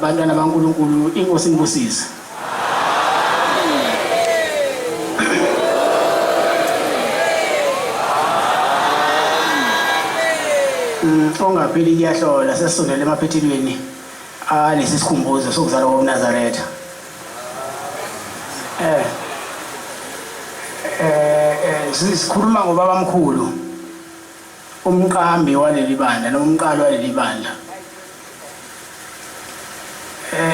bantwana baNkulunkulu inkosi inibusise. Ongapheli kuyahlola sesondela emaphethilweni lesi sikhumbuzo sokuzalwa koNAZARETHA. Sikhuluma ngobaba omkhulu umqambi waleli bandla nomqalo waleli bandla.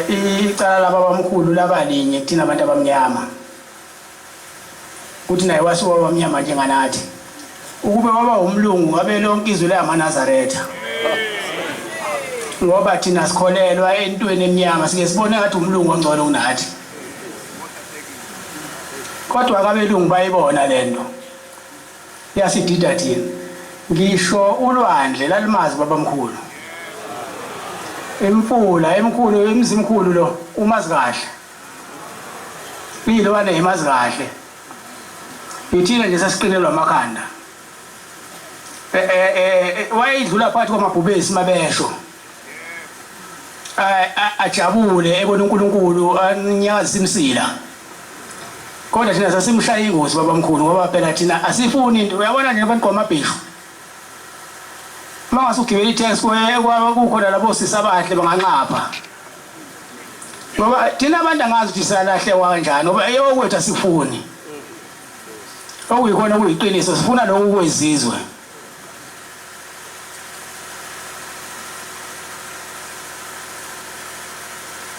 Icala lababa omkhulu labalinye kuthina abantu abamnyama. Kuthi naye wasuka abamnyama njenganathi. Ukube waba umlungu ngabe lonke izwe lamaNAZARETHA. Ngoba thina sikholelwa entweni emnyama sike sibone ngathi umlungu ongcono kunathi. Kodwa kabelungu bayibona lento. Yasidida thina. Ngisho ulwandle lalimazi babamkhulu. Emfula emkhulu emzimkhulu lo umazi kahle. Bilo wane imazi kahle. Ithina nje sasiqinelwa amakhanda. Wayidlula phakathi kwamabhubesi mabesho. Ajabule ebona uNkulunkulu anyakaza imsila. Kodwa thina sasimshaya ingozi babamkhulu ngoba phela thina asifuni into uyabona nje abantu kwamabhisho. Mangase ugibela itaxi kukhona labo sisabahle banganqapha. Ngoba thina abantu angazi ukuthi salahle kanjani ngoba eyokwethu asifuni. Okuyikhona kuyiqiniso sifuna lokhu kwezizwe.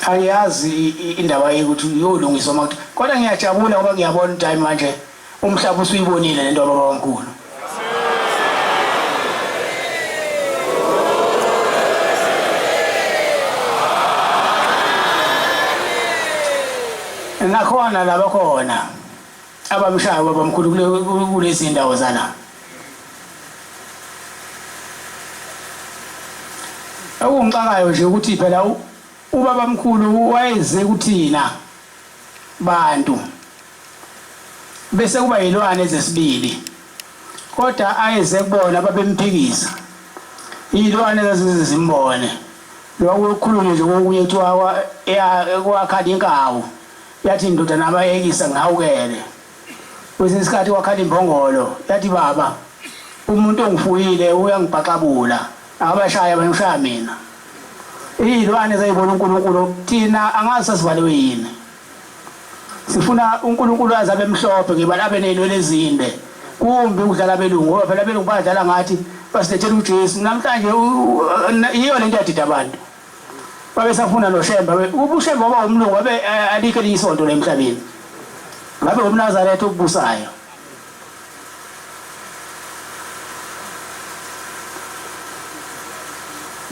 Angiyazi indaba yokuthi yolungiswa manje kodwa ngiyajabula ngoba ngiyabona time manje umhlaba usuyibonile lento baba omkhulu. Nakhona labakhona abamshaya baba omkhulu kulezi ndawo zala. Akungicakayo nje ukuthi phela ubaba omkhulu wayeze kuthina bantu bese kuba yilwane ezesibili kodwa ayeze kubona babemphikisa yilwane ezazizimbone lokukhulunywa nje kokunye kuthiwa kwakhala inkawu yathi indoda nabayekisa ngawukele kwesinye isikhathi wakhala imbongolo yathi baba umuntu ongifuyile uyangibhaqabula akabashaya bangishaya mina. Iyilwane zayibona uNkulunkulu thina angazi sasivaliwe yini. Sifuna uNkulunkulu azabe emhlophe ngebala abenelwe ezinde. Kumbe ukudlala belungu ngoba phela belungu badlala ngathi basilethela uJesu namhlanje iyo lento yadida abantu. Babe safuna noShembe uShembe waba umlungu wabe alikhe lisonto lemhlabeni. Ngabe umNAZARETHA ukubusayo.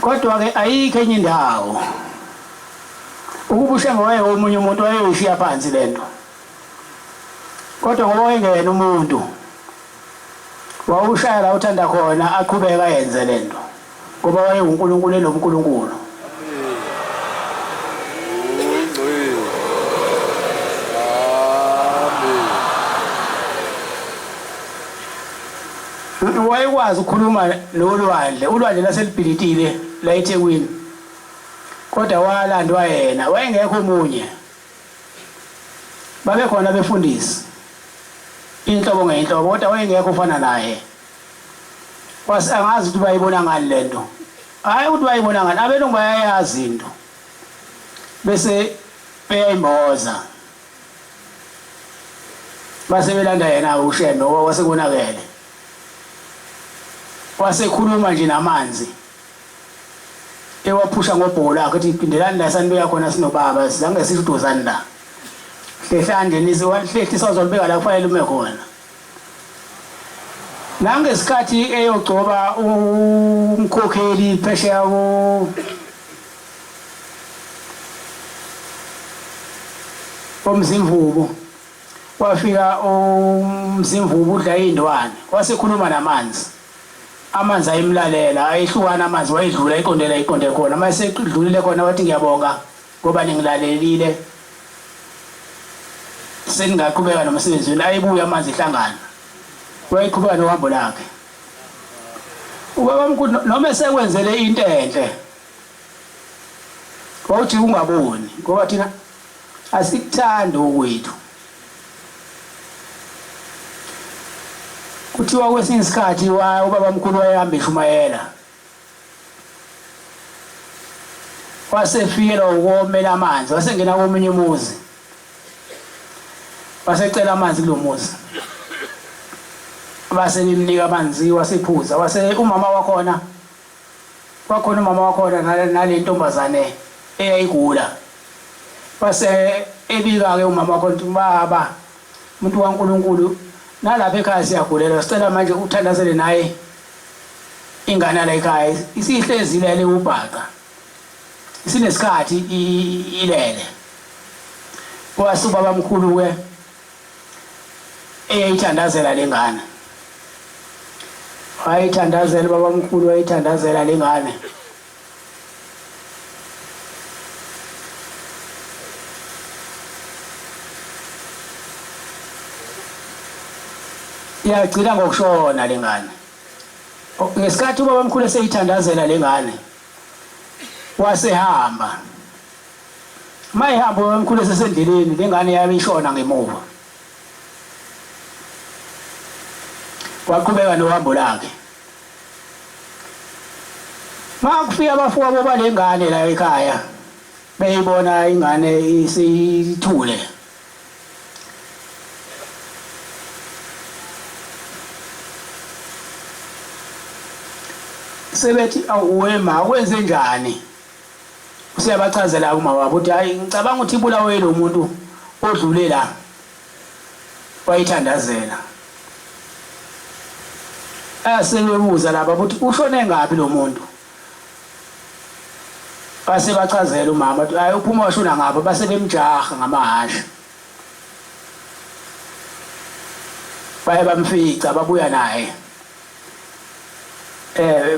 Kodwa ke ayikho enye indawo. Ukuba uShembe wayeomunye umuntu wayeyishiya phansi lento. Kodwa ngoba wayengena umuntu wawushaya la uthanda khona aqhubeka yenze lento. Ngoba wayeUNkulunkulu enoNkulunkulu. Wayekwazi ukukhuluma nolwandle, ulwandle laselibhilitile la eThekwini. Kodwa walandwa yena, wayengekho omunye. Babe khona befundisi. Inhlobo ngeinhlobo kodwa wayengekho ufana naye. Angazi ukuthi bayibona ngani lento. Hayi ukuthi bayibona ngani, abelungu bayayazi into. Bese beyayimboza. Base belanda yena uShembe ngoba wasekonakele. Wasekhuluma nje namanzi. Ewaphusha ngobhola lakhe ethi iphindelani la sanibeka khona sinobaba sizange siduzani la. Hlehlanje nizowahlehlisa uzolibeka la kufanele ume khona. Nangesikhathi eyogcoba umkhokheli phesheya umzimvubu wafika umzimvubu udla indwane wasekhuluma namanzi. Amanzi ayimlalela ayihlukana amanzi wayidlula iqonde khona mase edlulile khona wathi ngiyabonga ngoba ningilalelile seningaqhubeka nomsebenzi wena ayibuya amanzi ehlangana wayiqhubeka nohambo lakhe. Ubaba omkhulu noma esekwenzele into enhle Wawuthi ungaboni ngoba thina asikuthanda okwethu. Kuthiwa kwesinye isikhathi ubaba mkhulu wayehamba eshumayela. Wasefikela ukomela amanzi, wasengena komunye umuzi. Wasecela amanzi kulo muzi. Base bimnika amanzi wasephuza. Umama wakhona umama wakhona nale ntombazane eyayigula. Base ebika ke umama wakho ukuthi baba umuntu kaNkuluNkulu nalapha ekhaya siyagulela, sicela manje uthandazele naye ingane la ekhaya isihlezile le ubhaqa isinesikhathi ilele. Wasuba bamkhulu ke eyayithandazela lengane. Wayithandazela baba mkhulu wayithandazela lengane. Yagcina ngokushona lengane. Ngesikhathi ubaba mkhulu eseyithandazela lengane wasehamba. Mayihamba ubaba mkhulu esesendleleni lengane yabe ishona ngemuva. Waqhubeka nohambo lakhe. Makufika abafowabo balengane la ekhaya beyibona ingane isithule. Sebethi awuwema kwenze njani? Usiyabachazela uma wabo ukuthi hayi ngicabanga ukuthi ibulawe lo muntu odlule la wayithandazela. Asebebuza laba ukuthi ushone ngapi lo muntu. Base bachazela umama ukuthi hayi uphuma washona ngapha, base bemjaha ngamahasha. Baye bamfica babuya naye.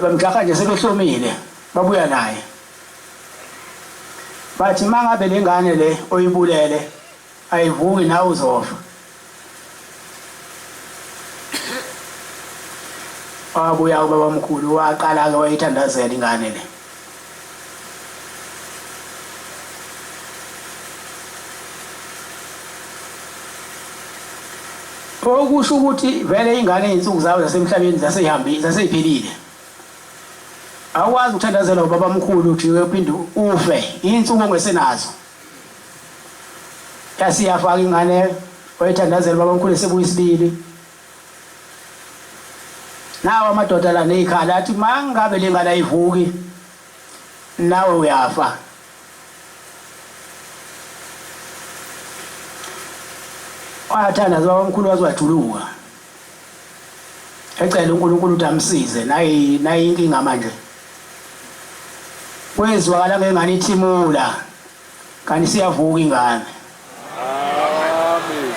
Bamjaha nje sebehlomile babuya naye. Bathi mangabe lengane le oyibulele ayivuki nawe uzofa. Wabuya ubaba mkhulu waqala ke wayithandazela ingane le. Okusho ukuthi vele ingane insuku zawo zasemhlabeni zaseyiphelile. Awukwazi ukuthandazela ubaba mkhulu uthi uphinde ufe insuku ongesenazo. Yasiyafaka ingane wayithandazela ubaba mkhulu esebuyisibili. Nawe amadoda la nekhala athi mangabe lengane ayivuki nawe uyafa. Wathandaza ubaba mkhulu wazwajuluka. Ecela uNkulunkulu ukuthi amsize nayi inkinga manje. Kwezwakala ngengane ithimula kanti siyavuka ingane. Amen.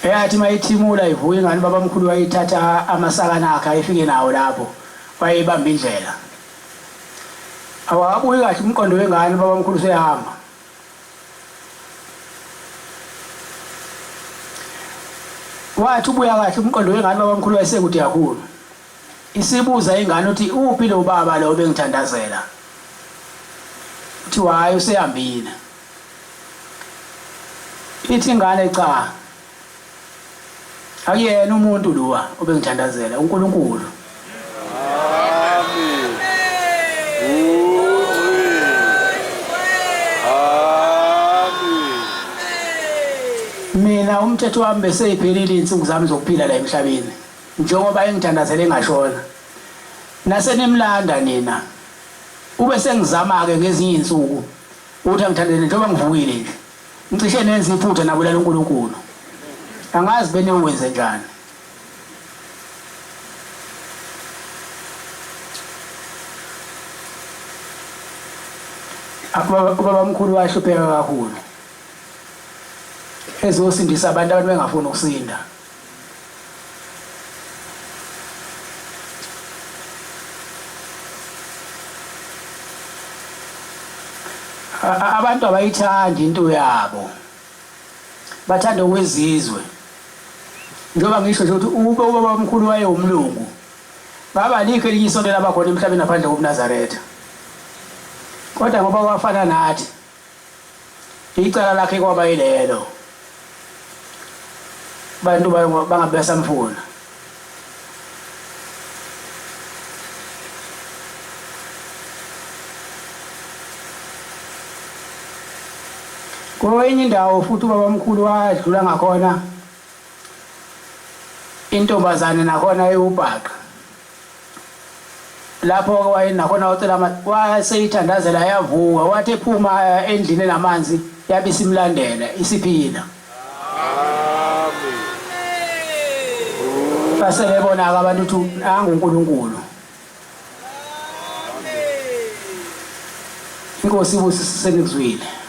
Yathi mayithimula ivuka ingane baba mkhulu wayithatha amasakana akhe ayifike nawo lapho wayebamba indlela. Awabuyi kahle umqondo wengane baba mkhulu seyahamba. Wathi ubuya kahle umqondo wengane baba mkhulu wayesekude kakhulu. Isibuza ingane uthi uphi lo baba lo bengithandazela. Uthi hayi usehambile. Ithi ingane cha. Akuyena umuntu lowa obengithandazela uNkulunkulu. Amen. Mina umthetho wami beseyiphelile insuku zami zokuphila la emhlabeni. Njengoba engithandazele ngashona. Nasenimlanda nina. Ube sengizama ke ngezinye insuku ukuthi angithandazele njengoba ngivukile nje. Ngicishe nenze iphutha nabulala uNkulunkulu. Angazi bene uwenze njani. Ubaba mkhulu wahlupheka kakhulu. Ezosindisa abantu bengafuni ukusinda. Abantu abayithandi into yabo. Bathanda ukwezizwe. njengoba ngisho nje ukuthi ube ubaba omkhulu waye umlungu ngaba likho elinye isonto labakhona emhlabeni ngaphandle kobuNazaretha kodwa ngoba wafana nathi icala lakhe kwaba yilelo bantu bangabe besamfuna kwenye indawo futhi ubaba omkhulu wadlula ngakhona intombazane nakhona eyubhaqa lapho wayenakhona ucela waseyithandazela yavuka wathi ephuma endlini namanzi yabe isimlandela isiphila amen basebebona abantu ukuthi nangu uNkulunkulu amen inkosi ibusisele kuzwile